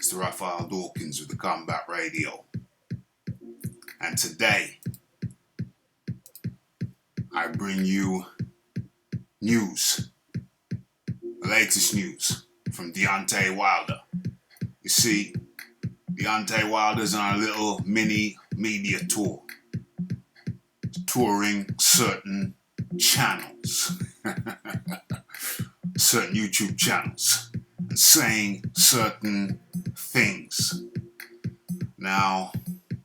It's the Raphael Dawkins with the Combat Radio. And today, I bring you news, the latest news from Deontay Wilder. You see, Deontay Wilder's on a little mini media tour, touring certain channels, certain YouTube channels, and saying certain things. Now,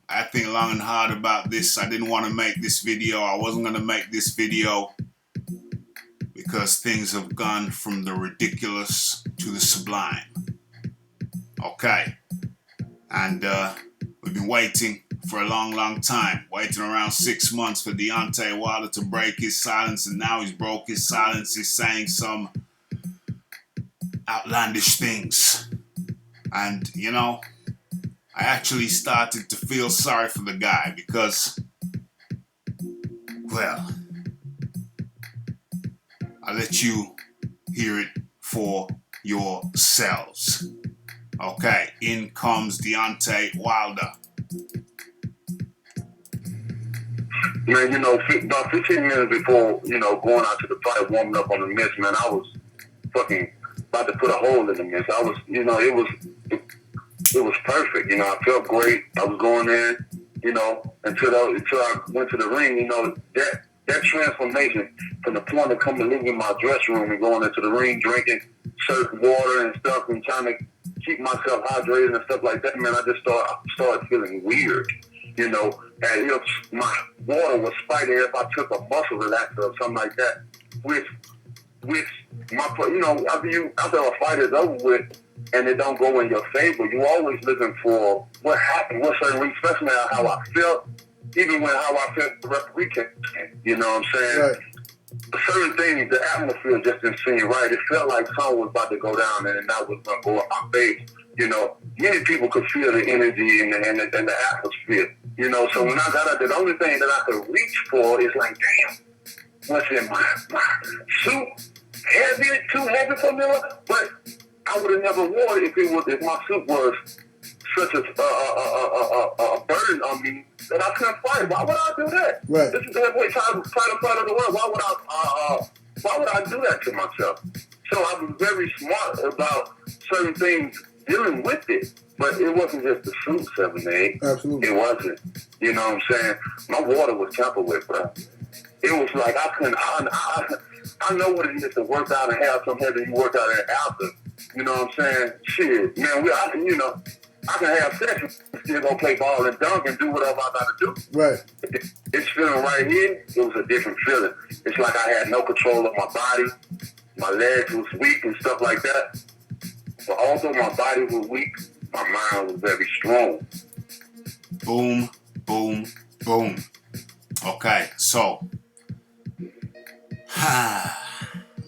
I think long and hard about this. I didn't want to make this video. I wasn't going to make this video because things have gone from the ridiculous to the sublime. Okay. And we've been waiting for a long time, waiting around 6 months for Deontay Wilder to break his silence, and now he's broke his silence. He's saying some outlandish things. And, you know, I actually started to feel sorry for the guy because, well, I'll let you hear it for yourselves. Okay, in comes Deontay Wilder. Man, you know, about 15 minutes before, going out to the fight, warming up on the mist, man, I was fucking about to put a hole in the mist. I was, it was perfect. I felt great. I was going in, until I went to the ring, that transformation from the point of coming leaving my dressing room and going into the ring, drinking certain water and stuff and trying to keep myself hydrated and stuff like that, man, I just started feeling weird, and if my water was fighting if I took a muscle relaxer or something like that, which my, after a fight is over with and it don't go in your favor, you always looking for what happened, what certain, especially how I felt, even when how I felt the referee came, you know what I'm saying? Right. Certain things, the atmosphere just didn't seem right. It felt like something was about to go down and that was going to go up my face. Many people could feel the energy and the atmosphere. So when I got out there, the only thing that I could reach for is like, damn, what's in my suit? Heavy, too heavy for me? But I would have never worn it if my suit was such a burden on me that I couldn't fight. Why would I do that? Right. This is the halfway title fight of the world. Why would I do that to myself? So I was very smart about certain things dealing with it. But it wasn't just the suit, 7-8. Absolutely. It wasn't. You know what I'm saying? My water was tampered with, bro. It was like I know what it is to work out and have some heavy work out and after. You know what I'm saying? Shit, man, I can have sex and still go play ball and dunk and do whatever I got to do. Right. This feeling right here, it was a different feeling. It's like I had no control of my body. My legs was weak and stuff like that. But although my body was weak, my mind was very strong. Boom, boom, boom. Okay, so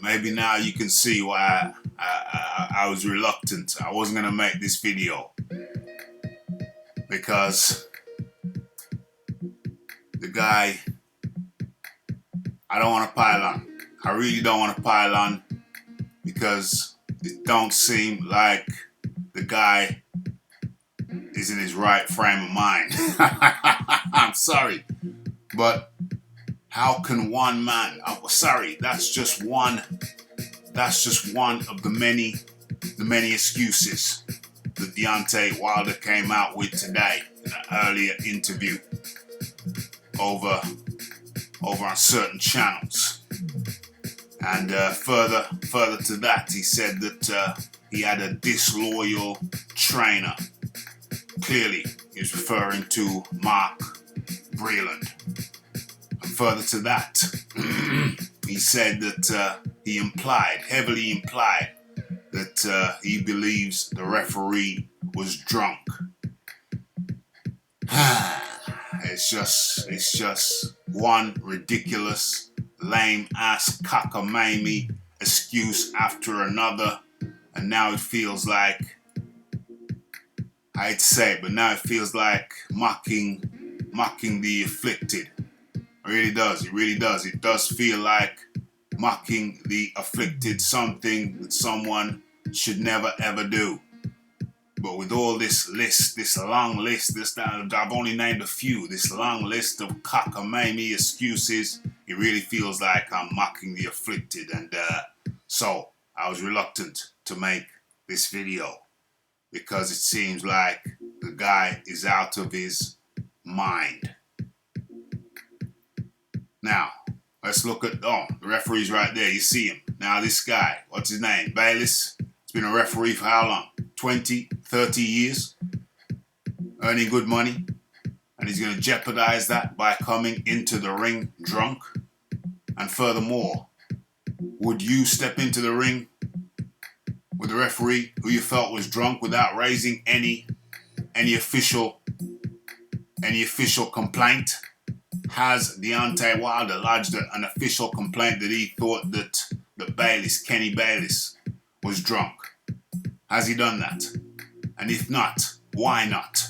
maybe now you can see why I was reluctant. I wasn't going to make this video because the guy, I don't want to pile on. I really don't want to pile on because it don't seem like the guy is in his right frame of mind. I'm sorry, but how can one man, that's just one of the many excuses that Deontay Wilder came out with today in an earlier interview over on certain channels. And further to that, he said that he had a disloyal trainer. Clearly, he's referring to Mark Breland. And further to that, he said that he heavily implied that he believes the referee was drunk. It's just one ridiculous, lame-ass cockamamie excuse after another, and now it feels like, I hate to say it, but now it feels like mocking the afflicted. It really does. It does feel like mocking the afflicted, something that someone should never ever do. But with all this list, this long list, I've only named a few, this long list of cockamamie excuses, it really feels like I'm mocking the afflicted. And so I was reluctant to make this video because it seems like the guy is out of his mind. Now, let's look at, the referee's right there. You see him. Now this guy, what's his name? Bayless. He's been a referee for how long? 20, 30 years? Earning good money. And he's going to jeopardize that by coming into the ring drunk. And furthermore, would you step into the ring with a referee who you felt was drunk without raising any official complaint? Has Deontay Wilder lodged an official complaint that he thought that Kenny Bayless, was drunk? Has he done that? And if not, why not?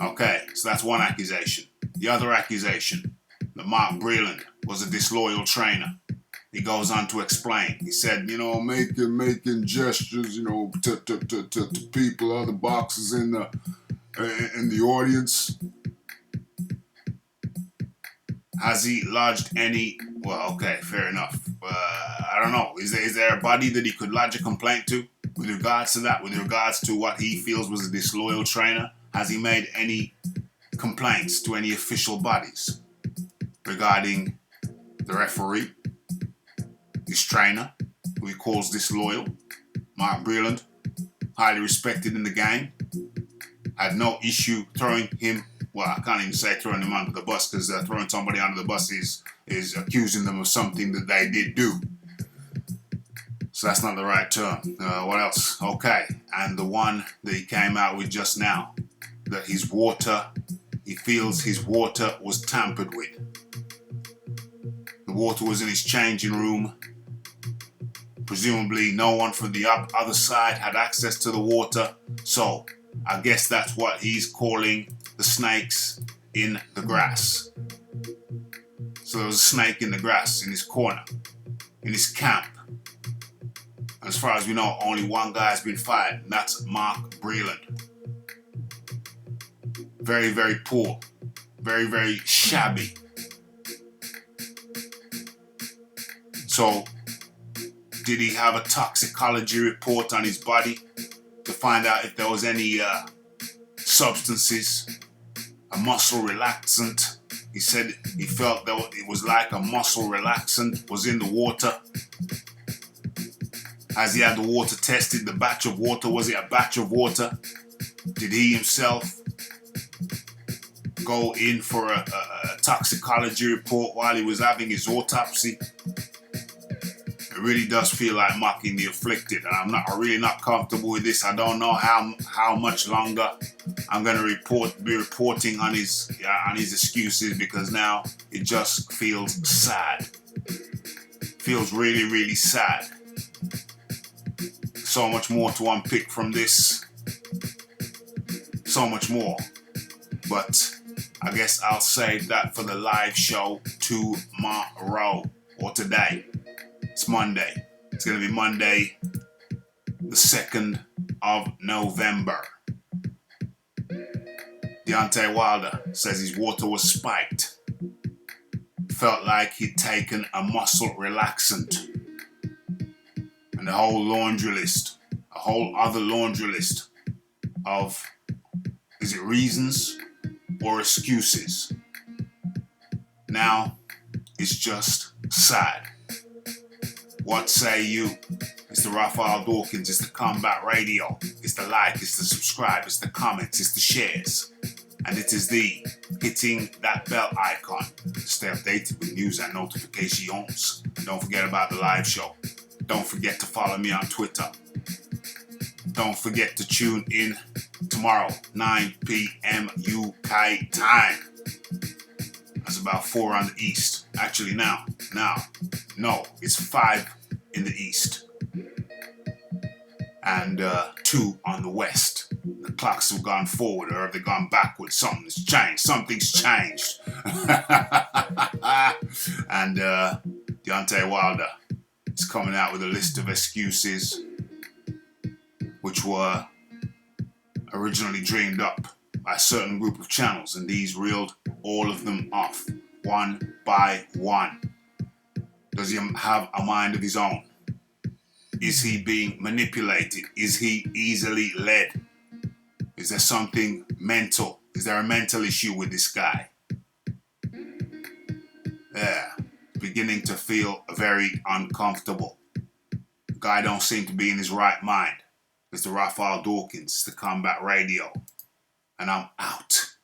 Okay, so that's one accusation. The other accusation, that Mark Breland was a disloyal trainer. He goes on to explain. He said, making gestures, to people, other boxers in the audience. Has he lodged any? Well, okay, fair enough. I don't know. Is there a body that he could lodge a complaint to with regards to that? With regards to what he feels was a disloyal trainer? Has he made any complaints to any official bodies regarding the referee, his trainer, who he calls disloyal, Mark Breland, highly respected in the game, had no issue throwing him. Well, I can't even say throwing him under the bus, because throwing somebody under the bus is accusing them of something that they did do. So that's not the right term. What else? Okay, and the one that he came out with just now, that he feels his water was tampered with. The water was in his changing room. Presumably no one from the other side had access to the water, so I guess that's what he's calling the snakes in the grass. So there was a snake in the grass in his corner, in his camp. And as far as we know, only one guy has been fired, and that's Mark Breland. Very, very poor. Very, very shabby. So, did he have a toxicology report on his body to find out if there was any substances, a muscle relaxant? He said he felt that it was like a muscle relaxant was in the water. Has he had the water tested? The batch of water, was it a batch of water? Did he himself go in for a toxicology report while he was having his autopsy? It really does feel like mocking the afflicted, and I'm really not comfortable with this. I don't know how much longer I'm going to be reporting on his excuses, because now it just feels sad. Feels really, really sad. So much more to unpick from this. So much more. But I guess I'll save that for the live show tomorrow, or today. It's Monday. It's going to be Monday, the 2nd of November. Deontay Wilder says his water was spiked. Felt like he'd taken a muscle relaxant. And a whole laundry list, a whole other laundry list of, is it reasons or excuses? Now, it's just sad. What say you? It's the Raphael Dawkins, it's the Combat Radio, it's the like, it's the subscribe, it's the comments, it's the shares. And it is the hitting that bell icon to stay updated with news and notifications. And don't forget about the live show. Don't forget to follow me on Twitter. Don't forget to tune in tomorrow, 9 p.m. UK time. That's about 4 on the east. Actually, no, it's 5 in the east. And 2 on the west. The clocks have gone forward, or have they gone backward? Something's changed. And Deontay Wilder is coming out with a list of excuses, which were originally dreamed up by a certain group of channels, and these reeled all of them off, one by one. Does he have a mind of his own? Is he being manipulated? Is he easily led? Is there something mental? Is there a mental issue with this guy? Yeah, beginning to feel very uncomfortable. The guy don't seem to be in his right mind. Mr. Raphael Dawkins, the Combat Radio, and I'm out.